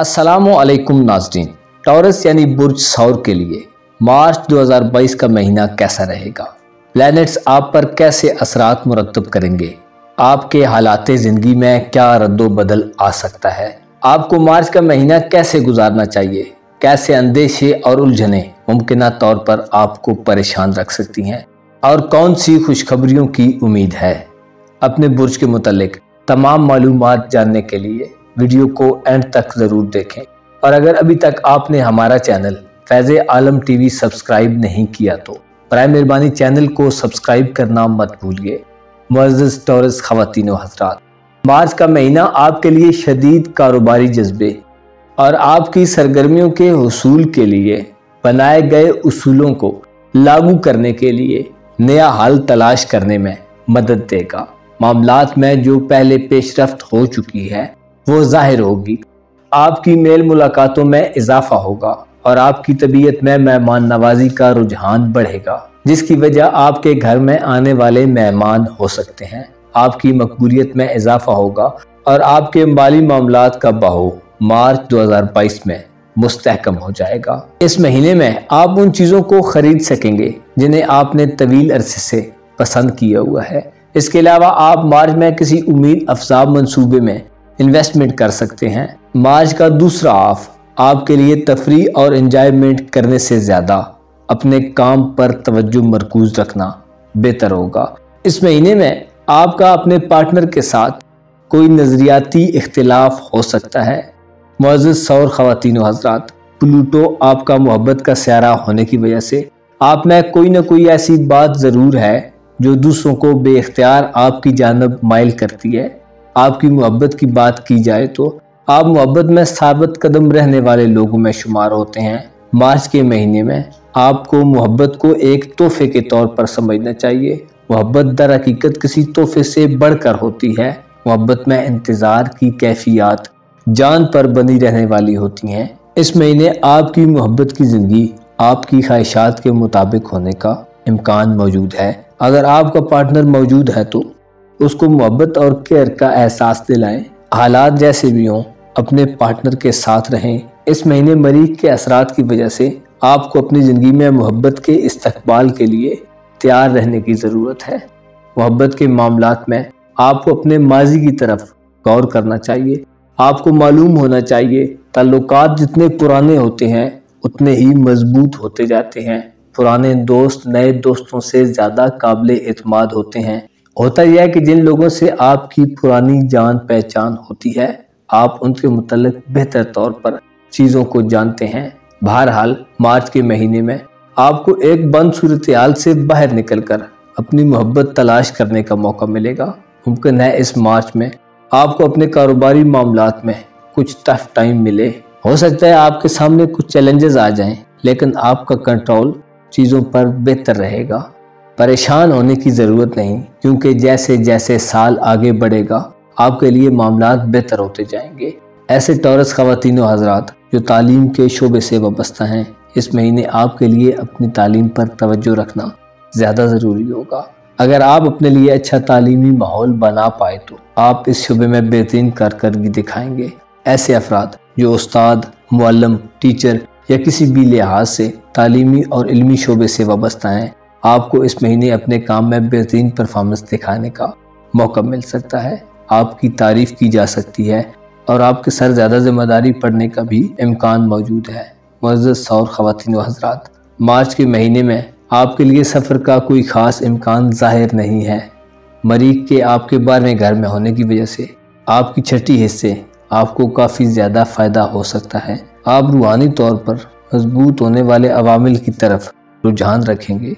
अस्सलामुअलैकुम नाज़रीन। टॉरस यानी बुर्ज सौर के लिए मार्च 2022 का महीना कैसा रहेगा? प्लैनेट्स आप पर कैसे असरात मुरतब करेंगे? आपके हालात ज़िंदगी में क्या रद्दो बदल आ सकता है? आपको मार्च का महीना कैसे गुजारना चाहिए? कैसे अंदेशे और उलझने मुमकिन तौर पर आपको परेशान रख सकती हैं? और कौन सी खुशखबरियों की उम्मीद है? अपने बुर्ज के मुतालिक तमाम मालूमात जानने के लिए वीडियो को एंड तक ज़रूर देखें। और अगर अभी तक आपने हमारा चैनल फैज़ आलम टीवी सब्सक्राइब नहीं किया तो बराए मेहरबानी चैनल को सब्सक्राइब करना मत भूलिए। मुअज़्ज़ज़ टॉरस ख़वातीन व हज़रात, मार्च का महीना आपके लिए शदीद कारोबारी जज्बे और आपकी सरगर्मियों के हुसूल के लिए बनाए गए उसूलों को लागू करने के लिए नया हल तलाश करने में मदद देगा। मामलात में जो पहले पेशरफ्त हो चुकी है वो जाहिर होगी। आपकी मेल मुलाकातों में इजाफा होगा और आपकी तबीयत में मेहमान नवाजी का रुझान बढ़ेगा, जिसकी वजह आपके घर में आने वाले मेहमान हो सकते हैं। आपकी मकबूलियत में इजाफा होगा और आपके माली मामलात का बहाव मार्च 2022 में मुस्तहकम हो जाएगा। इस महीने में आप उन चीज़ों को खरीद सकेंगे जिन्हें आपने तवील अरसे से पसंद किया हुआ है। इसके अलावा आप मार्च में किसी उम्मीद अफजा मंसूबे में इन्वेस्टमेंट कर सकते हैं। मार्च का दूसरा हाफ आपके लिए तफरी और एंजॉयमेंट करने से ज़्यादा अपने काम पर तवज्जो मरकूज रखना बेहतर होगा। इस महीने में आपका अपने पार्टनर के साथ कोई नज़रियाती इख्तिलाफ हो सकता है। मुअज़्ज़ज़ सौर ख़वातीन व हज़रात, प्लूटो आपका मोहब्बत का स्यारा होने की वजह से आप में कोई ना कोई ऐसी बात ज़रूर है जो दूसरों को बेख्तियार आपकी जानब माइल करती है। आपकी मोहब्बत की बात की जाए तो आप मोहब्बत में साबित कदम रहने वाले लोगों में शुमार होते हैं। मार्च के महीने में आपको मोहब्बत को एक तोहफे के तौर पर समझना चाहिए। मोहब्बत दर हकीकत किसी तोहफे से बढ़कर होती है। मोहब्बत में इंतज़ार की कैफियत जान पर बनी रहने वाली होती हैं। इस महीने आपकी मोहब्बत की ज़िंदगी आपकी ख्वाहिशात के मुताबिक होने का इम्कान मौजूद है। अगर आपका पार्टनर मौजूद है तो उसको मोहब्बत और केयर का एहसास दिलाएं। हालात जैसे भी हों अपने पार्टनर के साथ रहें। इस महीने मरीज के असरात की वजह से आपको अपनी ज़िंदगी में मोहब्बत के इस्तकबाल के लिए तैयार रहने की ज़रूरत है। मोहब्बत के मामलात में आपको अपने माजी की तरफ गौर करना चाहिए। आपको मालूम होना चाहिए ताल्लुकात जितने पुराने होते हैं उतने ही मजबूत होते जाते हैं। पुराने दोस्त नए दोस्तों से ज़्यादा काबिल एतमाद होते हैं। होता यह है कि जिन लोगों से आपकी पुरानी जान पहचान होती है आप उनके मुतल्लिक बेहतर तौर पर चीज़ों को जानते हैं। बहरहाल मार्च के महीने में आपको एक बंद सूरत हाल से बाहर निकलकर अपनी मोहब्बत तलाश करने का मौका मिलेगा। मुमकिन है इस मार्च में आपको अपने कारोबारी मामलात में कुछ टफ टाइम मिले। हो सकता है आपके सामने कुछ चैलेंजेस आ जाएं, लेकिन आपका कंट्रोल चीज़ों पर बेहतर रहेगा। परेशान होने की ज़रूरत नहीं, क्योंकि जैसे जैसे साल आगे बढ़ेगा आपके लिए मामलात बेहतर होते जाएंगे। ऐसे टॉरस ख़वातीन व हज़रात जो तालीम के शोबे से वाबस्ता हैं, इस महीने आपके लिए अपनी तालीम पर तवज्जो रखना ज़्यादा ज़रूरी होगा। अगर आप अपने लिए अच्छा तालीमी माहौल बना पाए तो आप इस शोबे में बेहतरीन कारकर्दगी दिखाएंगे। ऐसे अफराद जो उस्ताद, मुअल्लिम, टीचर या किसी भी लिहाज से तालीमी और इल्मी शोबे से वाबस्ता हैं, आपको इस महीने अपने काम में बेहतरीन परफॉर्मेंस दिखाने का मौका मिल सकता है। आपकी तारीफ़ की जा सकती है और आपके सर ज़्यादा जिम्मेदारी पड़ने का भी इम्कान मौजूद है। मुअज़्ज़ज़ सौर ख़वातीन व हज़रात, मार्च के महीने में आपके लिए सफ़र का कोई ख़ास इम्कान ज़ाहिर नहीं है। मरीज़ के आपके 12वें घर में होने की वजह से आपकी छठी हिस्से आपको काफ़ी ज़्यादा फ़ायदा हो सकता है। आप रूहानी तौर पर मजबूत होने वाले अवामिल की तरफ रुझान रखेंगे,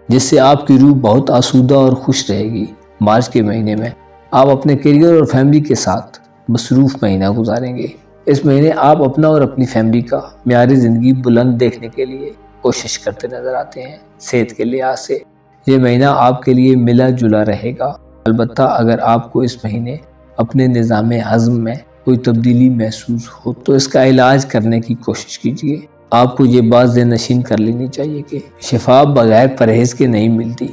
जिससे आपकी रूह बहुत आसूदा और खुश रहेगी। मार्च के महीने में आप अपने करियर और फैमिली के साथ मसरूफ़ महीना गुजारेंगे। इस महीने आप अपना और अपनी फैमिली का म्यारी ज़िंदगी बुलंद देखने के लिए कोशिश करते नज़र आते हैं। सेहत के लिहाज से ये महीना आपके लिए मिला जुला रहेगा। अलबत्ता अगर आपको इस महीने अपने निज़ाम हज़म में कोई तब्दीली महसूस हो तो इसका इलाज करने की कोशिश कीजिए। आपको ये बात ज़हननशीन कर लेनी चाहिए कि शिफा बगैर परहेज़ के नहीं मिलती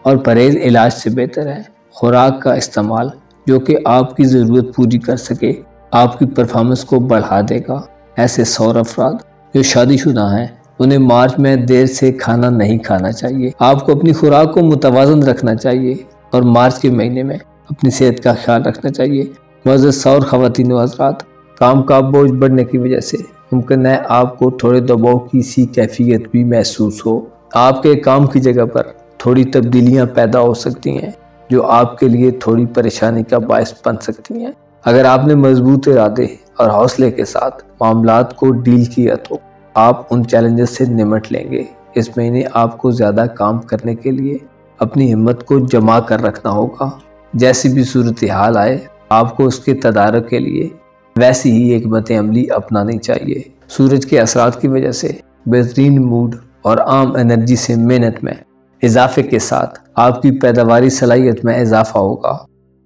और परहेज़ इलाज से बेहतर है। खुराक का इस्तेमाल जो कि आपकी ज़रूरत पूरी कर सके आपकी परफॉर्मेंस को बढ़ा देगा। ایسے 100 افراد جو شادی شدہ ہیں انہیں مارچ میں دیر سے کھانا نہیں کھانا چاہیے۔ آپ کو اپنی خوراک کو متوازن رکھنا چاہیے اور مارچ کے مہینے میں اپنی صحت کا خیال رکھنا چاہیے۔ معزز اور خواتین و حضرات، کام کا بوجھ بڑھنے کی وجہ سے ممکن ہے آپ کو تھوڑے دباؤ کی سی کیفیت بھی محسوس ہو۔ آپ کے کام کی جگہ پر تھوڑی تبدیلیاں پیدا ہو سکتی ہیں جو آپ کے لیے تھوڑی پریشانی کا باعث بن سکتی ہیں۔ اگر آپ نے مضبوط ارادے اور حوصلے کے ساتھ معاملات کو ڈیل کیا تو آپ ان چیلنجز سے نمٹ لیں گے۔ اس مہینے آپ کو زیادہ کام کرنے کے لیے اپنی ہمت کو جمع کر رکھنا ہوگا۔ جیسی بھی صورتحال آئے آپ کو اس کے تدارک کے لیے ویسی ہی حکمت عملی اپنانی چاہیے۔ سورج کے اثرات کی وجہ سے بہترین موڈ اور عام انرجی سے محنت میں اضافے کے ساتھ آپ کی پیداواری صلاحیت میں اضافہ ہوگا۔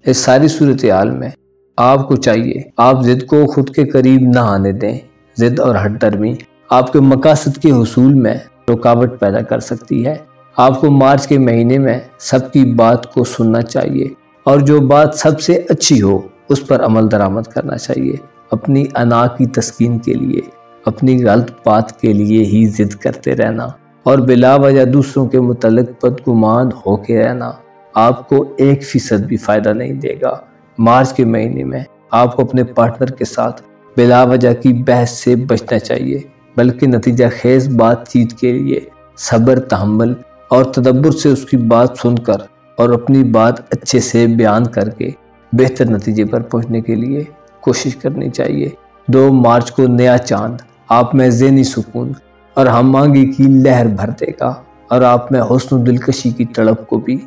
اس ساری صورتحال میں آپ کو چاہیے آپ ضد کو خود کے قریب نہ آنے دیں۔ ضد اور ہٹ درمی آپ کے مقاصد کے حصول میں رکاوٹ پیدا کر سکتی ہے۔ آپ کو مارچ کے مہینے میں سب کی بات کو سننا چاہیے اور جو بات سب سے اچھی ہو اس پر عمل درآمد کرنا چاہیے۔ اپنی انا کی تسکین کے لیے اپنی غلط بات کے لیے ہی ضد کرتے رہنا اور بلا وجہ دوسروں کے متعلق بدگمان ہو کے رہنا آپ کو 1% بھی فائدہ نہیں دے گا۔ مارچ کے مہینے میں آپ کو اپنے پارٹنر کے ساتھ بلا وجہ کی بحث سے بچنا چاہیے، بلکہ نتیجہ خیز بات چیت کے لیے صبر، تحمل اور تدبر سے اس کی بات سن کر اور اپنی بات اچھے سے بیان کر کے بہتر نتیجے پر پہنچنے کے لیے کوشش کرنی چاہیے۔ 2 مارچ کو نیا چاند آپ میں ذہنی سکون اور ہم آہنگی کی لہر بھر دے گا اور آپ میں حسن و دلکشی کی تڑپ کو بھی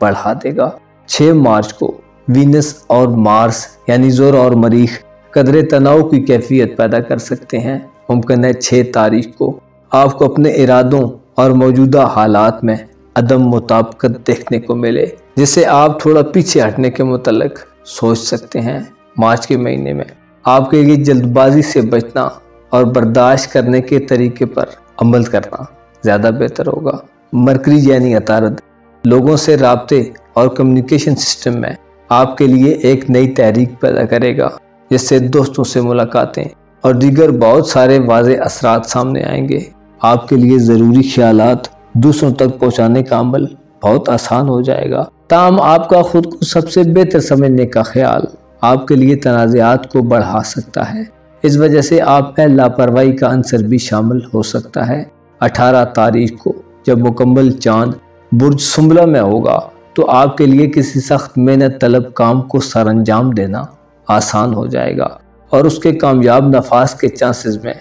بڑھا دے گا۔ 6 مارچ کو وینس اور مارس یعنی زور اور مریخ قدرے تناؤ کی کیفیت پیدا کر سکتے ہیں۔ ممکن ہے 6 تاریخ کو آپ کو اپنے ارادوں اور موجودہ حالات میں عدم مطابقت دیکھنے کو ملے جس سے آپ تھوڑا پیچھے ہٹنے کے متعلق سوچ سکتے ہیں۔ مارچ کے مہینے میں آپ کے لیے جلد بازی سے بچنا اور برداشت کرنے کے طریقے پر عمل کرنا زیادہ بہتر ہوگا۔ مرکری یعنی عطارد لوگوں سے رابطے اور کمیونیکیشن سسٹم میں آپ کے لیے ایک نئی تحریک پیدا کرے گا جس سے دوستوں سے ملاقاتیں اور دیگر بہت سارے واضح اثرات سامنے آئیں گے۔ آپ کے لیے ضروری خیالات دوسروں تک پہنچانے کا عمل بہت آسان ہو جائے گا۔ تاہم آپ کا خود کو سب سے بہتر سمجھنے کا خیال آپ کے لیے تنازعات کو بڑھا سکتا ہے۔ اس وجہ سے آپ میں لاپرواہی کا عنصر بھی شامل ہو سکتا ہے۔ 18 تاریخ کو جب مکمل چاند برج سنبلہ میں ہوگا تو آپ کے لیے کسی سخت محنت طلب کام کو سر انجام دینا آسان ہو جائے گا اور اس کے کامیاب نفاذ کے چانسز میں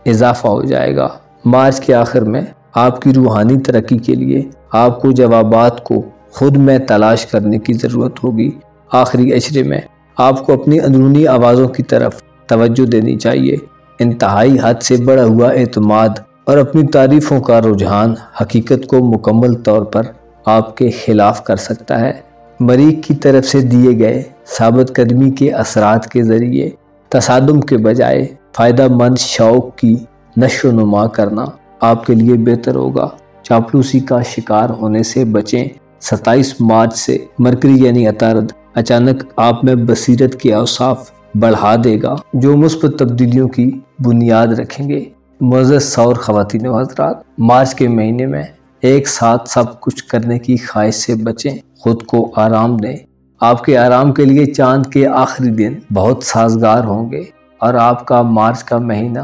اضافہ ہو جائے گا۔ مارچ کے آخر میں آپ کی روحانی ترقی کے لیے آپ کو جوابات کو خود میں تلاش کرنے کی ضرورت ہوگی۔ آخری عشرے میں آپ کو اپنی اندرونی آوازوں کی طرف توجہ دینی چاہیے۔ انتہائی حد سے بڑھا ہوا اعتماد اور اپنی تعریفوں کا رجحان حقیقت کو مکمل طور پر آپ کے خلاف کر سکتا ہے۔ مریخ کی طرف سے دیے گئے ثابت قدمی کے اثرات کے ذریعے تصادم کے بجائے فائدہ مند شوق کی نشو و نما کرنا آپ کے لیے بہتر ہوگا۔ چاپلوسی کا شکار ہونے سے بچیں۔ 27 مارچ سے مرکری یعنی عطارد اچانک آپ میں بصیرت کے اوصاف بڑھا دے گا جو مثبت تبدیلیوں کی بنیاد رکھیں گے۔ معزز اور خواتین و حضرات، مارچ کے مہینے میں ایک ساتھ سب کچھ کرنے کی خواہش سے بچیں۔ خود کو آرام دیں۔ آپ کے آرام کے لیے چاند کے آخری دن بہت سازگار ہوں گے اور آپ کا مارچ کا مہینہ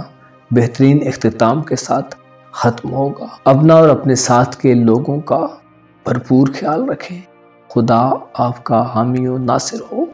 بہترین اختتام کے ساتھ ختم ہوگا۔ اپنا اور اپنے ساتھ کے لوگوں کا بھرپور خیال رکھیں۔ خدا آپ کا حامی و ناصر ہو۔